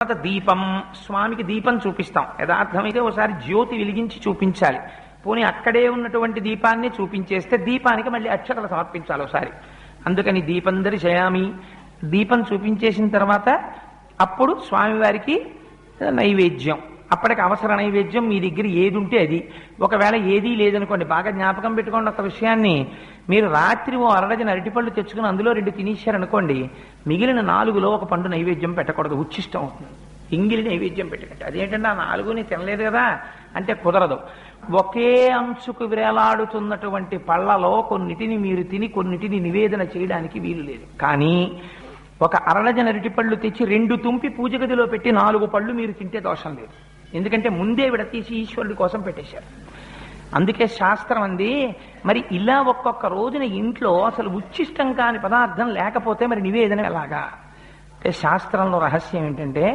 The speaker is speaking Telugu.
తర్వాత దీపం, స్వామికి దీపం చూపిస్తాం. యథార్థమైతే ఒకసారి జ్యోతి వెలిగించి చూపించాలి. పోనీ అక్కడే ఉన్నటువంటి దీపాన్ని చూపించేస్తే దీపానికి మళ్ళీ అక్షతలు సమర్పించాలి ఒకసారి. అందుకని దీపం దర్శయామి, దీపం చూపించేసిన తర్వాత అప్పుడు స్వామివారికి నైవేద్యం. అప్పటికి అవసర నైవేద్యం మీ దగ్గర ఏది ఉంటే అది. ఒకవేళ ఏదీ లేదనుకోండి, బాగా జ్ఞాపకం పెట్టుకోండి ఒక విషయాన్ని. మీరు రాత్రి ఓ అరడజన అరటిపళ్ళు తెచ్చుకుని అందులో 2 తినేశారనుకోండి, మిగిలిన 4లో ఒక పండు నైవేద్యం పెట్టకూడదు, ఉచ్చిష్టం అవుతుంది. ఎంగిలి నైవేద్యం పెట్టకండి. అదేంటంటే ఆ 4ని తినలేదు కదా అంటే కుదరదు. ఒకే అంచుకు వేలాడుతున్నటువంటి పళ్ళలో కొన్నిటిని మీరు తిని కొన్నిటిని నివేదన చేయడానికి వీలు లేదు. కానీ ఒక అరడజన అరటిపళ్ళు తెచ్చి 2 తుంపి పూజ గదిలో పెట్టి 4 పళ్ళు మీరు తింటే దోషం లేదు. ఎందుకంటే ముందే విడతీసి ఈశ్వరుడి కోసం పెట్టేశారు. అందుకే శాస్త్రం అంది. మరి ఇలా ఒక్కొక్క రోజున ఇంట్లో అసలు ఉచ్చిష్టం కాని పదార్థం లేకపోతే మరి నివేదన ఎలాగా అంటే శాస్త్రంలో రహస్యం ఏంటంటే